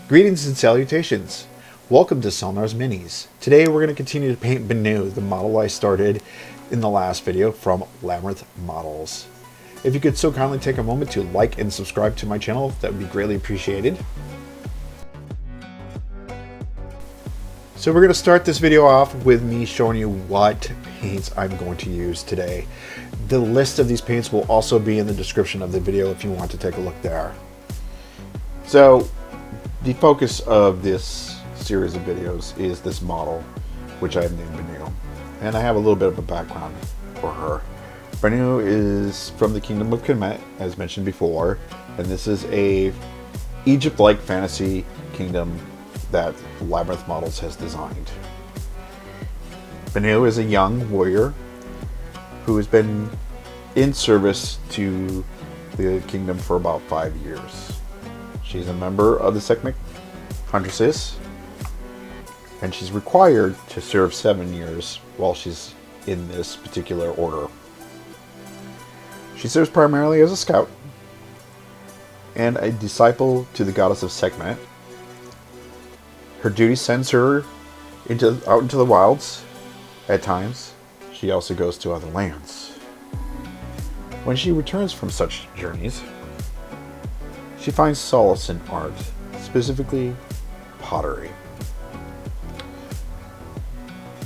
Greetings and salutations. Welcome to Selnar's Minis. Today we're going to continue to paint Bennu, the model I started in the last video from Labyrinth Models. If you could so kindly take a moment to like and subscribe to my channel, that would be greatly appreciated. So we're going to start this video off with me showing you what paints I'm going to use today. The list of these paints will also be in the description of the video if you want to take a look there. So the focus of this series of videos is this model, which I've named Bennu. And I have a little bit of a background for her. Bennu is from the Kingdom of Kemet, as mentioned before, and this is a Egypt-like fantasy kingdom that Labyrinth Models has designed. Bennu is a young warrior who has been in service to the kingdom for about 5 years. She's a member of the Sehkmet Huntress, and she's required to serve 7 years while she's in this particular order. She serves primarily as a scout and a disciple to the goddess of Sehkmet. Her duty sends her out into the wilds at times. She also goes to other lands. When she returns from such journeys, she finds solace in art, specifically pottery.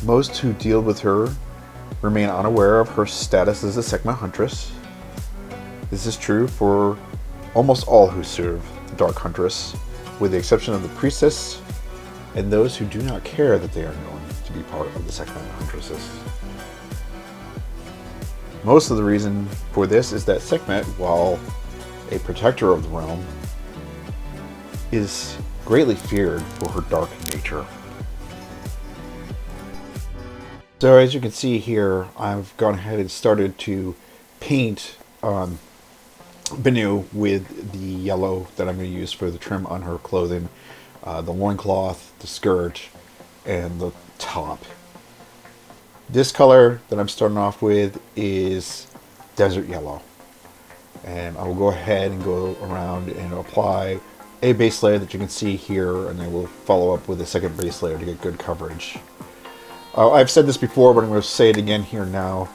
Most who deal with her remain unaware of her status as a Sehkmet Huntress. This is true for almost all who serve the Dark Huntress, with the exception of the priestess and those who do not care that they are known to be part of the Sehkmet Huntresses. Most of the reason for this is that Sehkmet, while a protector of the realm, is greatly feared for her dark nature. So as you can see here, I've gone ahead and started to paint Bennu with the yellow that I'm going to use for the trim on her clothing, the loincloth, the skirt, and the top. This color that I'm starting off with is desert yellow. And I will go ahead and go around and apply a base layer that you can see here, and I will follow up with a second base layer to get good coverage. I've said this before, but I'm going to say it again here now.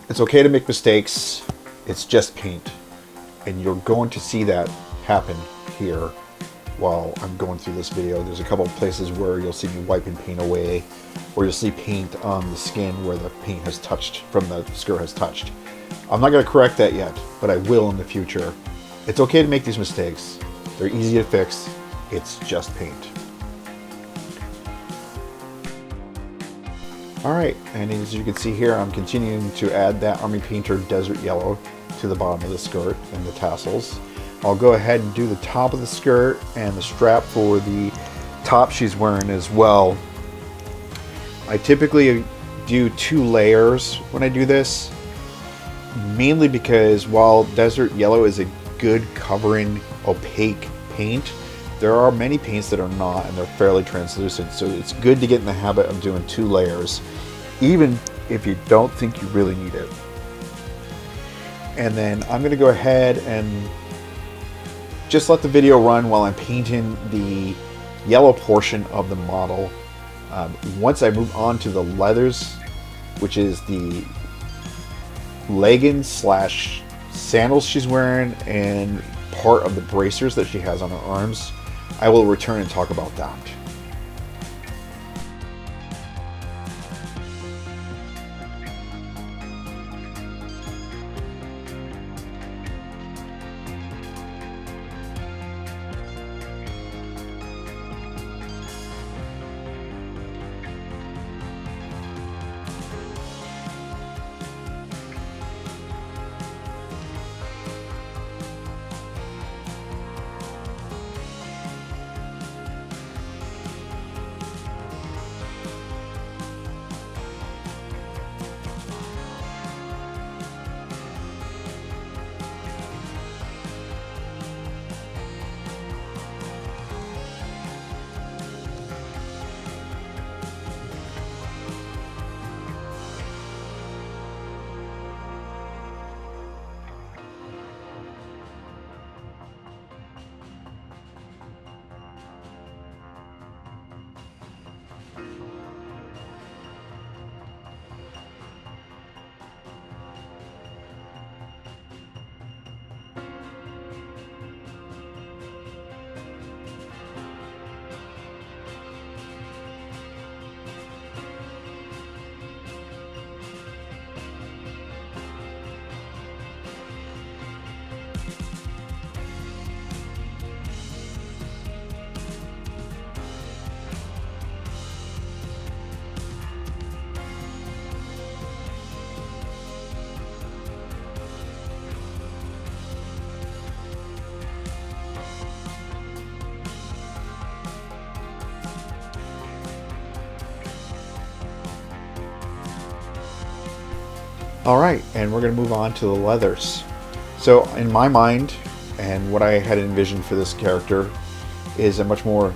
It's okay to make mistakes. It's just paint. And you're going to see that happen here while I'm going through this video. There's a couple of places where you'll see me wiping paint away, or you'll see paint on the skin where the paint has touched, from the skirt has touched. I'm not going to correct that yet, but I will in the future. It's okay to make these mistakes. They're easy to fix. It's just paint. Alright, and as you can see here, I'm continuing to add that Army Painter Desert Yellow to the bottom of the skirt and the tassels. I'll go ahead and do the top of the skirt and the strap for the top she's wearing as well. I typically do 2 layers when I do this, mainly because while Desert Yellow is a good covering opaque paint, there are many paints that are not, and they're fairly translucent, so it's good to get in the habit of doing 2 layers, even if you don't think you really need it. And then I'm going to go ahead and just let the video run while I'm painting the yellow portion of the model. Once I move on to the leathers, which is the leggings slash sandals she's wearing and part of the bracers that she has on her arms, I will return and talk about that. Alright, and we're going to move on to the leathers. So in my mind, and what I had envisioned for this character, is a much more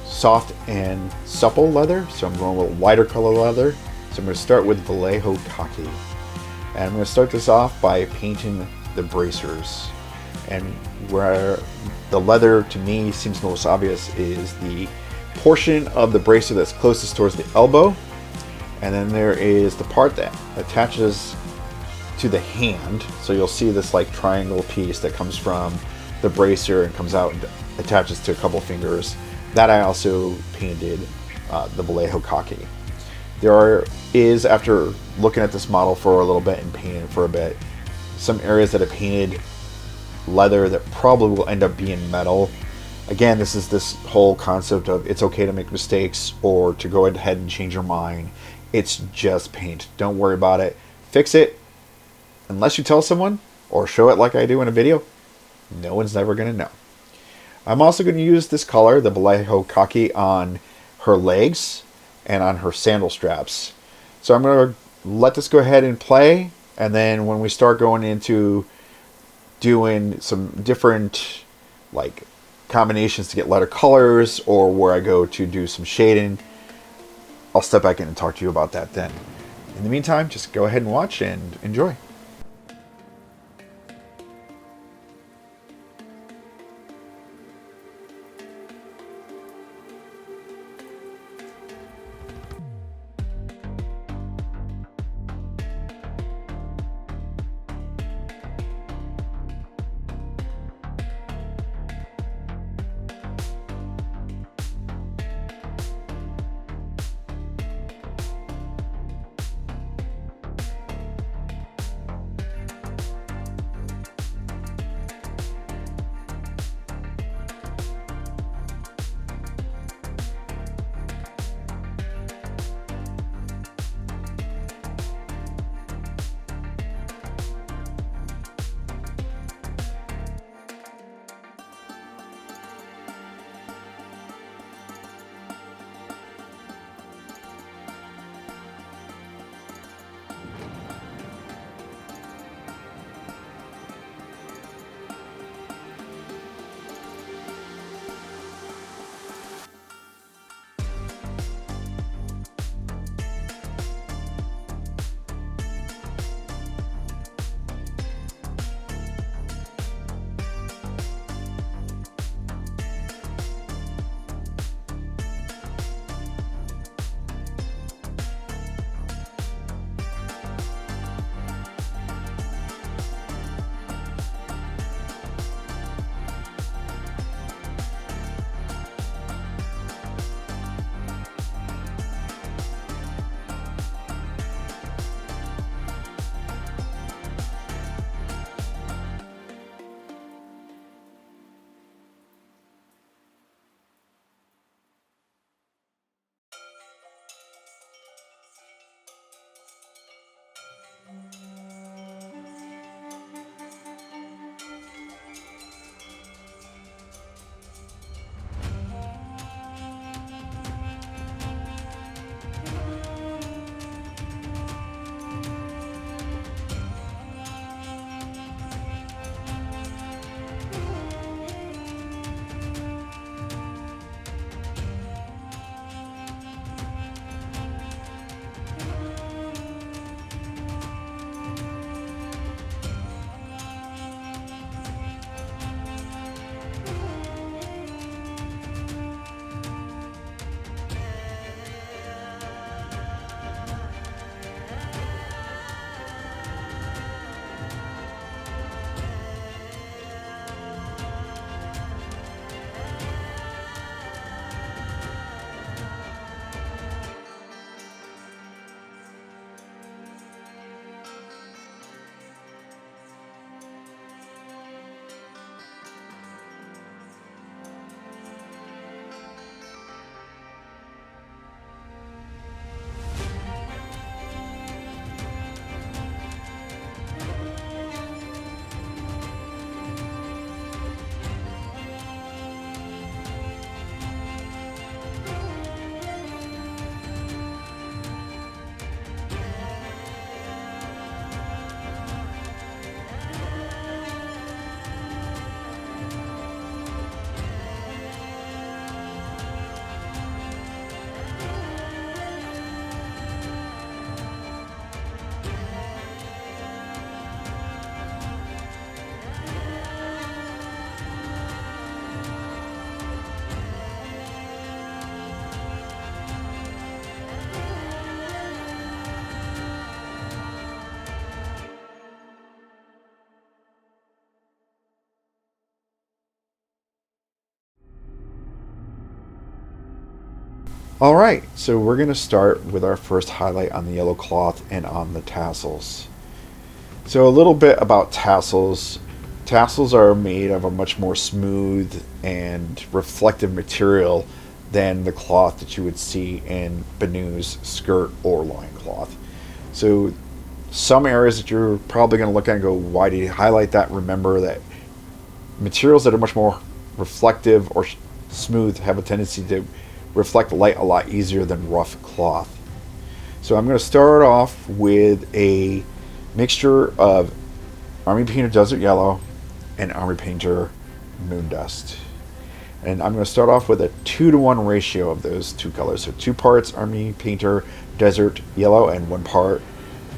soft and supple leather. So I'm going with a lighter color leather. So I'm going to start with Vallejo Khaki. And I'm going to start this off by painting the bracers. And where the leather to me seems most obvious is the portion of the bracer that's closest towards the elbow. And then there is the part that attaches to the hand. So you'll see this like triangle piece that comes from the bracer and comes out and attaches to a couple fingers. That I also painted the Vallejo Khaki. There is, after looking at this model for a little bit and painting it for a bit, some areas that I painted leather that probably will end up being metal. Again, this is this whole concept of it's okay to make mistakes or to go ahead and change your mind. It's just paint. Don't worry about it. Fix it. Unless you tell someone or show it like I do in a video, no one's ever going to know. I'm also going to use this color, the Vallejo Khaki, on her legs and on her sandal straps. So I'm going to let this go ahead and play, and then when we start going into doing some different like combinations to get lighter colors, or where I go to do some shading, I'll step back in and talk to you about that then. In the meantime, just go ahead and watch and enjoy. Alright, so we're going to start with our first highlight on the yellow cloth and on the tassels. So a little bit about tassels. Tassels are made of a much more smooth and reflective material than the cloth that you would see in Bennu's skirt or loincloth. So some areas that you're probably going to look at and go, why do you highlight that? Remember that materials that are much more reflective or smooth have a tendency to reflect light a lot easier than rough cloth. So I'm going to start off with a mixture of Army Painter Desert Yellow and Army Painter Moon Dust. And I'm going to start off with a 2-to-1 ratio of those two colors. So 2 parts Army Painter Desert Yellow and 1 part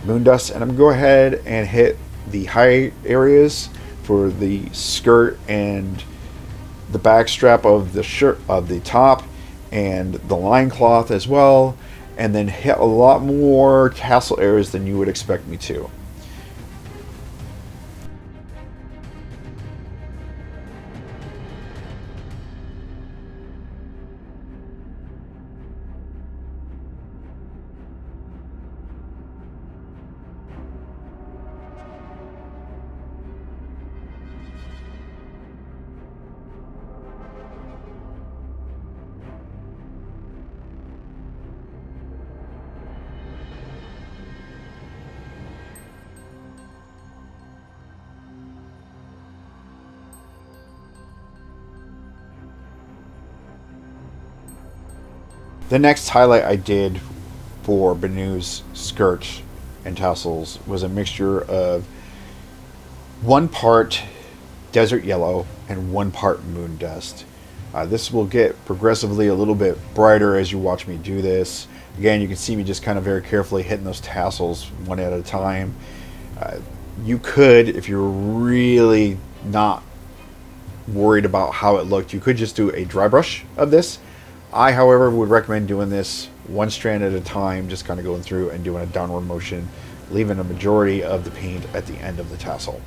Moon Dust. And I'm going to go ahead and hit the high areas for the skirt and the back strap of the shirt, of the top, and the loincloth as well, and then hit a lot more tassel areas than you would expect me to. The next highlight I did for Bennu's skirt and tassels was a mixture of 1 part Desert Yellow and 1 part Moon Dust. This will get progressively a little bit brighter as you watch me do this. Again, you can see me just kind of very carefully hitting those tassels one at a time. You could, if you're really not worried about how it looked, you could just do a dry brush of this. I, however, would recommend doing this 1 strand at a time, just kind of going through and doing a downward motion, leaving a majority of the paint at the end of the tassel.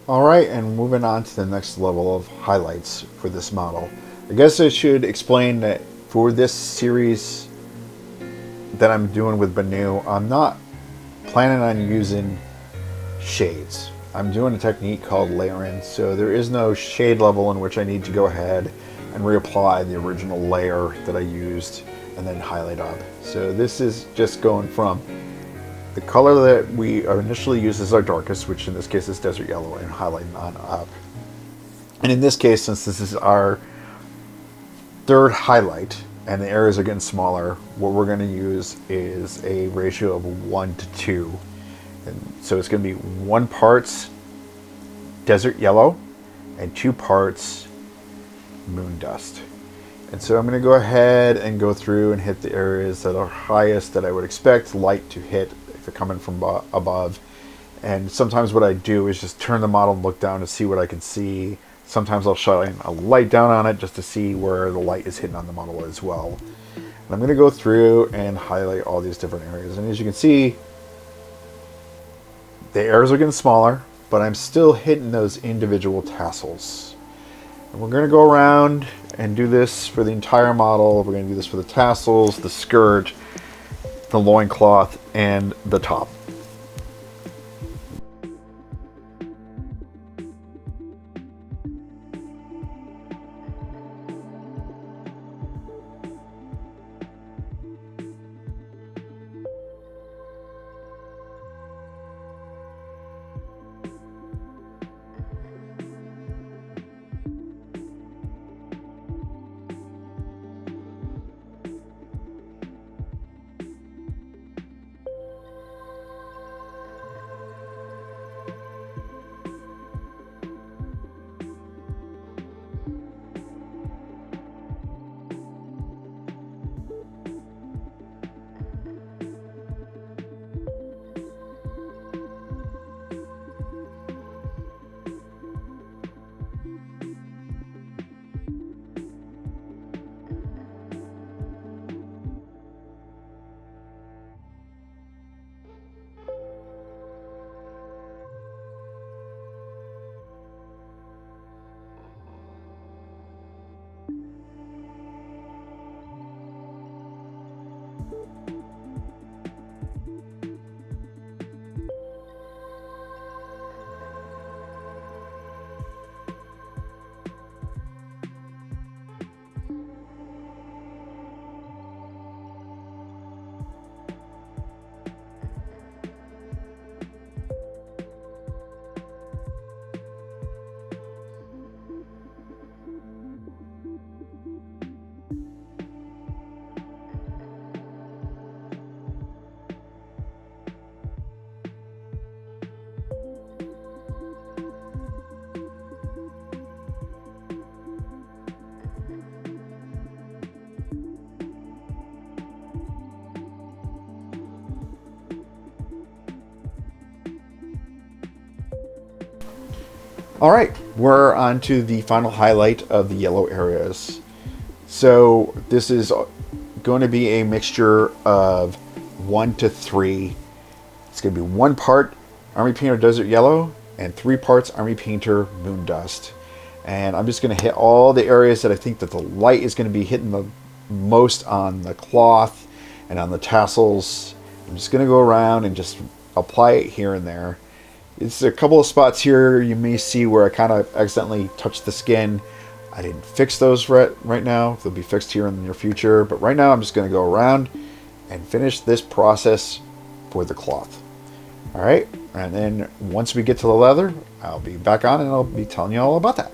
Alright, and moving on to the next level of highlights for this model. I guess I should explain that for this series that I'm doing with Bennu, I'm not planning on using shades. I'm doing a technique called layering, so there is no shade level in which I need to go ahead and reapply the original layer that I used and then highlight up. So this is just going from the color that we initially used as our darkest, which in this case is Desert Yellow, and highlighting on up. And in this case, since this is our third highlight and the areas are getting smaller, what we're going to use is a ratio of 1 to 2. And so it's going to be 1 part Desert Yellow and 2 parts Moon Dust. And so I'm going to go ahead and go through and hit the areas that are highest that I would expect light to hit if they're coming from above. And sometimes what I do is just turn the model and look down to see what I can see. Sometimes I'll shine a light down on it just to see where the light is hitting on the model as well. And I'm going to go through and highlight all these different areas. And as you can see, the areas are getting smaller, but I'm still hitting those individual tassels. And we're going to go around and do this for the entire model. We're going to do this for the tassels, the skirt, the loincloth, and the top. All right, we're on to the final highlight of the yellow areas. So this is going to be a mixture of 1 to 3. It's going to be 1 part Army Painter Desert Yellow and 3 parts Army Painter Moon Dust. And I'm just going to hit all the areas that I think that the light is going to be hitting the most on the cloth and on the tassels. I'm just going to go around and just apply it here and there. It's a couple of spots here you may see where I kind of accidentally touched the skin. I didn't fix those right now. They'll be fixed here in the near future. But right now I'm just going to go around and finish this process for the cloth. All right. And then once we get to the leather, I'll be back on and I'll be telling you all about that.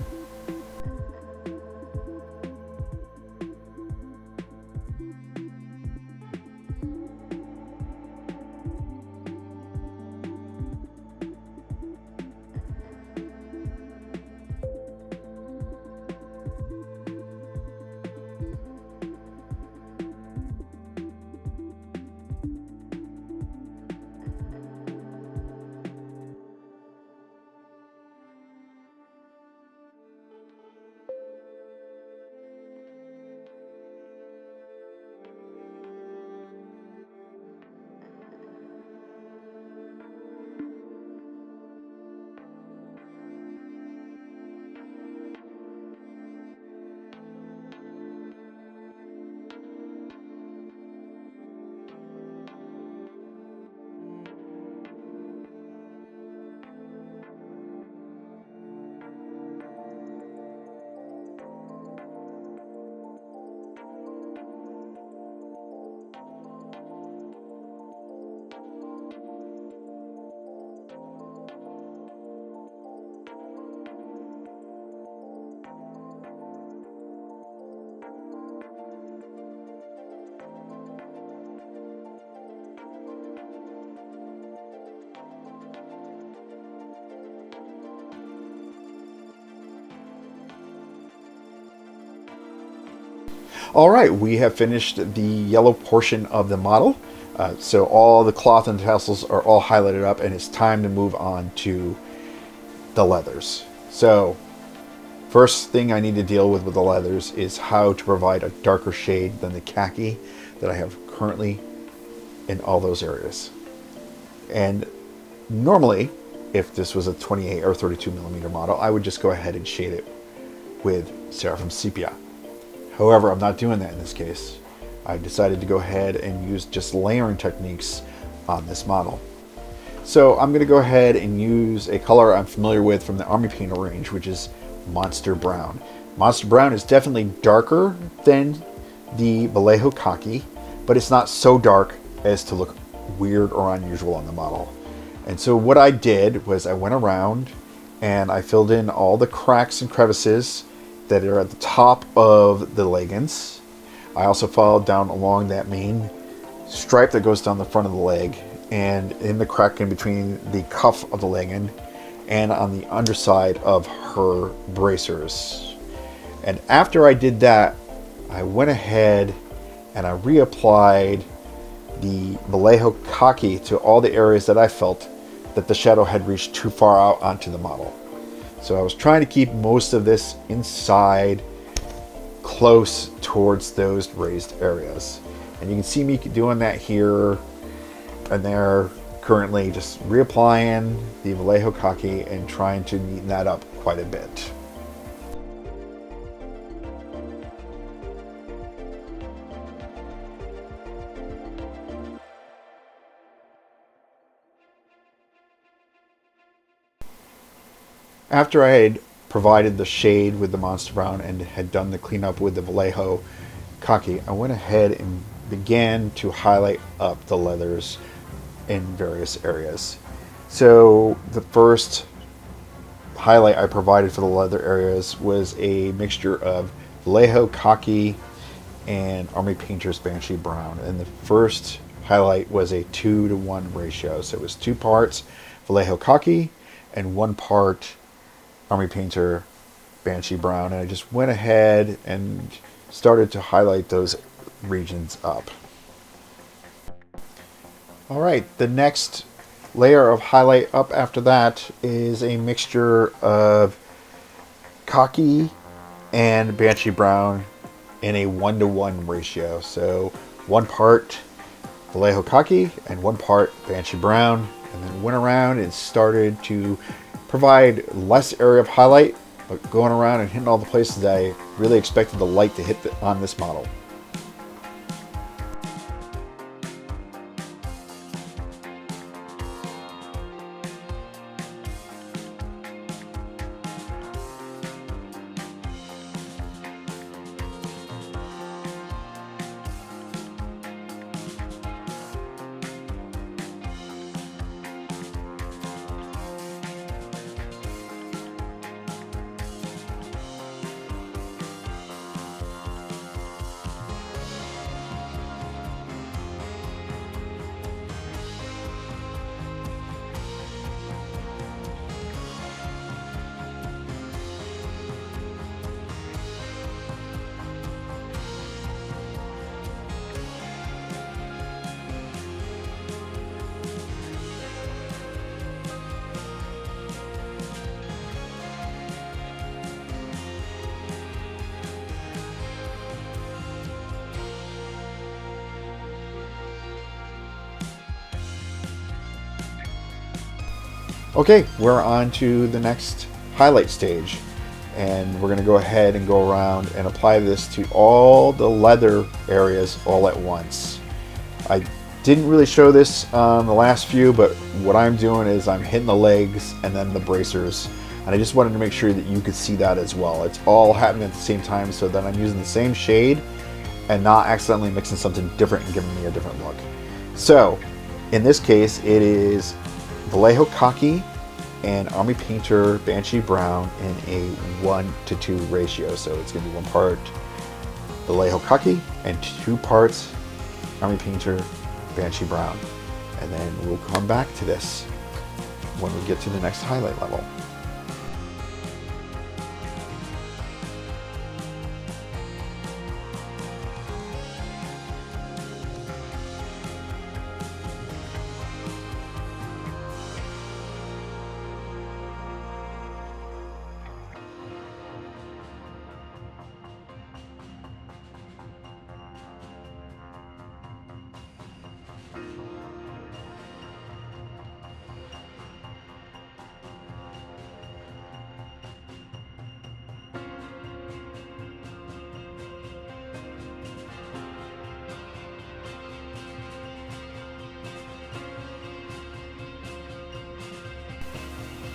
All right, we have finished the yellow portion of the model. So all the cloth and tassels are all highlighted up, and it's time to move on to the leathers. So first thing I need to deal with the leathers is how to provide a darker shade than the khaki that I have currently in all those areas. And normally, if this was a 28 or 32 millimeter model, I would just go ahead and shade it with Seraphim Sepia. However, I'm not doing that in this case. I've decided to go ahead and use just layering techniques on this model. So I'm going to go ahead and use a color I'm familiar with from the Army Painter range, which is Monster Brown. Monster Brown is definitely darker than the Vallejo Khaki, but it's not so dark as to look weird or unusual on the model. And so what I did was I went around and I filled in all the cracks and crevices that are at the top of the leggings. I also followed down along that main stripe that goes down the front of the leg and in the crack in between the cuff of the legging and on the underside of her bracers. And after I did that, I went ahead and I reapplied the Vallejo Khaki to all the areas that I felt that the shadow had reached too far out onto the model. So I was trying to keep most of this inside, close towards those raised areas. And you can see me doing that here and there, currently just reapplying the Vallejo Khaki and trying to neaten that up quite a bit. After I had provided the shade with the Monster Brown and had done the cleanup with the Vallejo Khaki, I went ahead and began to highlight up the leathers in various areas. So the first highlight I provided for the leather areas was a mixture of Vallejo Khaki and Army Painter's Banshee Brown. And the first highlight was a 2-to-1 ratio. So it was 2 parts Vallejo Khaki and 1 part Army Painter Banshee Brown. And I just went ahead and started to highlight those regions up. All right, the next layer of highlight up after that is a mixture of Khaki and Banshee Brown in a 1-to-1 ratio. So 1 part Vallejo Khaki and 1 part Banshee Brown, and then went around and started to provide less area of highlight, but going around and hitting all the places I really expected the light to hit on this model. Okay, we're on to the next highlight stage, and we're going to go ahead and go around and apply this to all the leather areas all at once. I didn't really show this on the last few, but what I'm doing is I'm hitting the legs and then the bracers, and I just wanted to make sure that you could see that as well. It's all happening at the same time so that I'm using the same shade and not accidentally mixing something different and giving me a different look. So in this case, it is Vallejo Khaki and Army Painter Banshee Brown in a 1-to-2 ratio. So it's going to be 1 part Vallejo Khaki and 2 parts Army Painter Banshee Brown. And then we'll come back to this when we get to the next highlight level.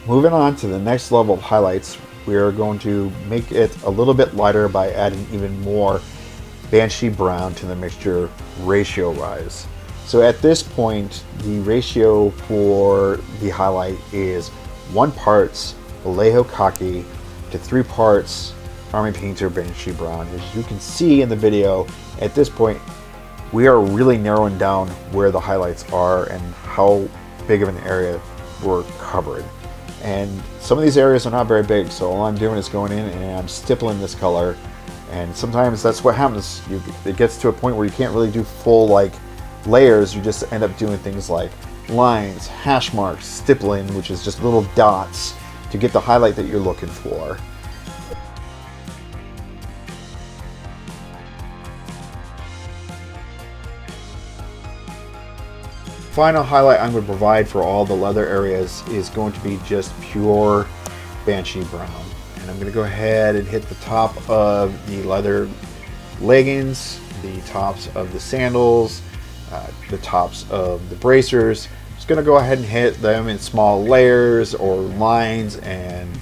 Moving on to the next level of highlights, we are going to make it a little bit lighter by adding even more Banshee Brown to the mixture ratio rise. So at this point, the ratio for the highlight is 1 parts Vallejo Khaki to 3 parts Army Painter Banshee Brown. As you can see in the video, at this point, we are really narrowing down where the highlights are and how big of an area we're covered. And some of these areas are not very big, so all I'm doing is going in and I'm stippling this color. And sometimes that's what happens. It gets to a point where you can't really do full like layers. You just end up doing things like lines, hash marks, stippling, which is just little dots to get the highlight that you're looking for. Final highlight I'm going to provide for all the leather areas is going to be just pure Banshee Brown. And I'm going to go ahead and hit the top of the leather leggings, the tops of the sandals, the tops of the bracers. Just going to go ahead and hit them in small layers or lines and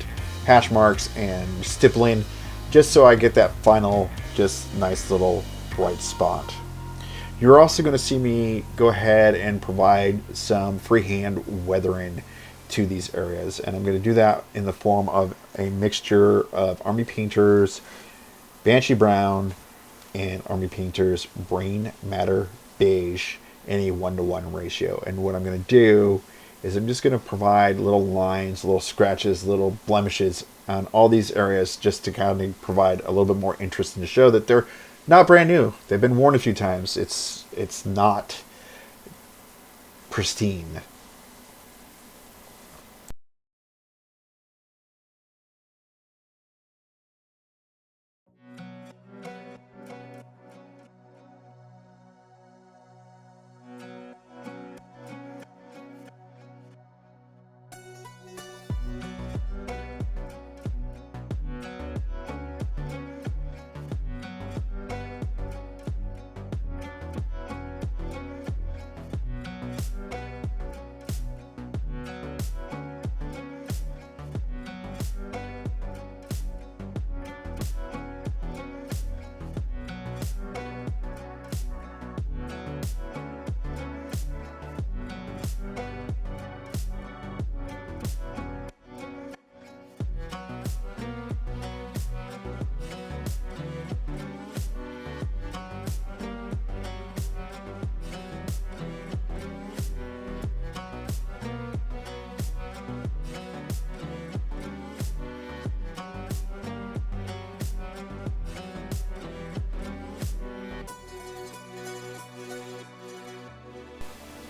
hash marks and stippling, just so I get that final just nice little bright spot. You're also going to see me go ahead and provide some freehand weathering to these areas, and I'm going to do that in the form of a mixture of Army Painter's Banshee Brown and Army Painter's Brain Matter Beige in a 1-to-1 ratio. And what I'm going to do is I'm just going to provide little lines, little scratches, little blemishes on all these areas, just to kind of provide a little bit more interest and to show that they're not brand new. They've been worn a few times. It's not pristine.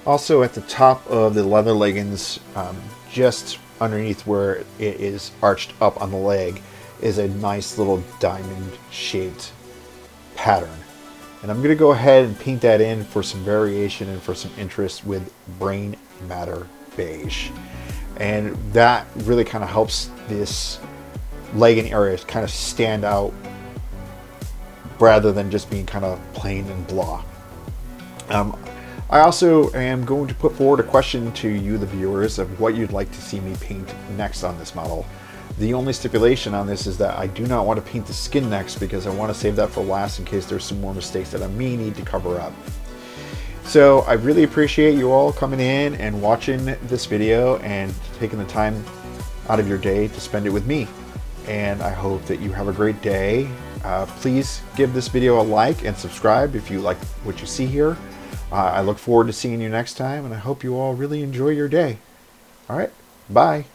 Also at the top of the leather leggings, just underneath where it is arched up on the leg, is a nice little diamond shaped pattern. And I'm going to go ahead and paint that in for some variation and for some interest with Brain Matter Beige. And that really kind of helps this legging area kind of stand out rather than just being kind of plain and blah. I also am going to put forward a question to you, the viewers, of what you'd like to see me paint next on this model. The only stipulation on this is that I do not want to paint the skin next, because I want to save that for last in case there's some more mistakes that I may need to cover up. So I really appreciate you all coming in and watching this video and taking the time out of your day to spend it with me. And I hope that you have a great day. Please give this video a like and subscribe if you like what you see here. I look forward to seeing you next time, and I hope you all really enjoy your day. All right, bye.